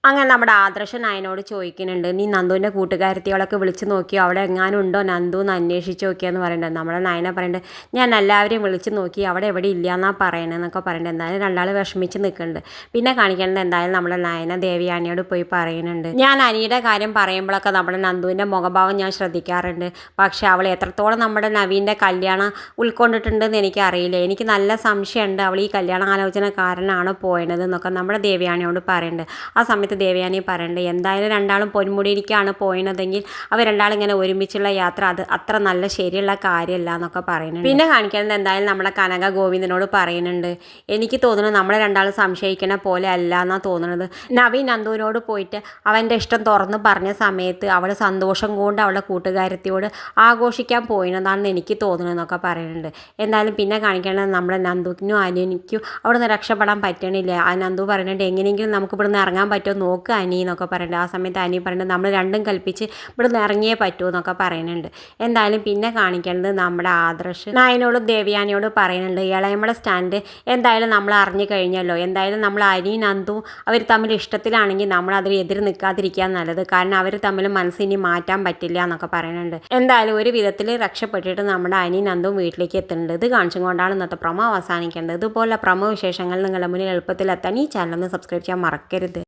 അങ്ങനെ നമ്മുടെ ആദർശൻ അയനോട് ചോദിക്കുന്നുണ്ട്, നീ നന്ദുവിൻ്റെ കൂട്ടുകാരത്തികളൊക്കെ വിളിച്ച് നോക്കിയോ, അവിടെ എങ്ങാനും ഉണ്ടോ നന്ദു എന്ന് അന്വേഷിച്ച് നോക്കിയെന്ന് പറയുന്നുണ്ട്. നമ്മുടെ നയന പറയുന്നുണ്ട്, ഞാൻ എല്ലാവരെയും വിളിച്ച് നോക്കി, അവിടെ എവിടെ ഇല്ല എന്നാണ് പറയണതെന്നൊക്കെ പറയുന്നുണ്ട്. എന്തായാലും രണ്ടാൾ വിഷമിച്ച് നിൽക്കുന്നുണ്ട്. പിന്നെ കാണിക്കുന്നത് എന്തായാലും നമ്മുടെ നയന ദേവയാനിയോട് പോയി പറയുന്നുണ്ട്, ഞാൻ അനിയുടെ കാര്യം പറയുമ്പോഴൊക്കെ നമ്മുടെ നന്ദുവിൻ്റെ മുഖഭാവം ഞാൻ ശ്രദ്ധിക്കാറുണ്ട്, പക്ഷേ അവൾ എത്രത്തോളം നമ്മുടെ നവീൻ്റെ കല്യാണം ഉൾക്കൊണ്ടിട്ടുണ്ടെന്ന് എനിക്കറിയില്ല, എനിക്ക് നല്ല സംശയമുണ്ട് അവൾ ഈ കല്യാണ ആലോചനക്കാരനാണ് പോയത് എന്നൊക്കെ നമ്മുടെ ദേവയാനിയോട് പറയുന്നുണ്ട്. ആ സമയത്ത് ദേവയാനി പറയുന്നുണ്ട്, എന്തായാലും രണ്ടാളും പൊന്മുടിയിലേക്കാണ് പോയതെങ്കിൽ അവർ രണ്ടാളും ഇങ്ങനെ ഒരുമിച്ചുള്ള യാത്ര അത് അത്ര നല്ല ശരിയുള്ള കാര്യമല്ല എന്നൊക്കെ പറയുന്നുണ്ട്. പിന്നെ കാണിക്കുന്നത് എന്തായാലും നമ്മുടെ കനക ഗോവിന്ദനോട് പറയുന്നുണ്ട്, എനിക്ക് തോന്നുന്നു നമ്മൾ രണ്ടാളും സംശയിക്കണ പോലെ അല്ല എന്നാണ് തോന്നുന്നത്, നവീൻ നന്ദുവിനോട് പോയിട്ട് അവൻ്റെ ഇഷ്ടം തുറന്ന് പറഞ്ഞ സമയത്ത് അവൾ സന്തോഷം കൊണ്ട് അവളുടെ കൂട്ടുകാരത്തിയോട് ആഘോഷിക്കാൻ പോയിന്നതാണെന്ന് എനിക്ക് തോന്നുന്നതെന്നൊക്കെ പറയുന്നുണ്ട്. എന്തായാലും പിന്നെ കാണിക്കേണ്ടത് നമ്മുടെ നന്ദുവിനും അനിയനിക്കും അവിടെ നിന്ന് രക്ഷപ്പെടാൻ പറ്റണില്ല. ആ നന്ദു പറയുന്നുണ്ട്, എങ്ങനെയെങ്കിലും നമുക്ക് ഇവിടെ നിന്ന് ഇറങ്ങാൻ പറ്റുമോ നോക്ക് അനി എന്നൊക്കെ പറയുന്നുണ്ട്. ആ സമയത്ത് അനി പറയുന്നത്, നമ്മൾ രണ്ടും കൽപ്പിച്ച് ഇവിടെ നിന്ന് ഇറങ്ങിയേ പറ്റൂ എന്നൊക്കെ പറയുന്നുണ്ട്. എന്തായാലും പിന്നെ കാണിക്കേണ്ടത് നമ്മുടെ ആദർശ് നായനോടും ദേവയാനിയോട് പറയുന്നുണ്ട്, ഇളയമ്മള സ്റ്റാൻഡ് എന്തായാലും നമ്മൾ അറിഞ്ഞു കഴിഞ്ഞല്ലോ, എന്തായാലും നമ്മൾ അനി നന്ദു അവർ തമ്മിൽ ഇഷ്ടത്തിലാണെങ്കിൽ നമ്മൾ അതിൽ എതിർ നിൽക്കാതിരിക്കാൻ നല്ലത്, കാരണം അവർ തമ്മിൽ മനസ്സിനി മാറ്റാൻ പറ്റില്ല എന്നൊക്കെ പറയുന്നുണ്ട്. എന്തായാലും ഒരു വിധത്തിൽ രക്ഷപ്പെട്ടിട്ട് നമ്മുടെ അനി നന്ദും വീട്ടിലേക്ക് എത്തുന്നുണ്ട്. ഇത് കാണിച്ചും കൊണ്ടാണ് ഇന്നത്തെ പ്രമോ അവസാനിക്കേണ്ടത്. ഇതുപോലെ പ്രമോ വിശേഷങ്ങൾ നിങ്ങളുടെ മുന്നിൽ എളുപ്പത്തിൽ എത്താൻ ഈ ചാനൽ ഒന്ന് സബ്സ്ക്രൈബ് ചെയ്യാൻ മറക്കരുത്.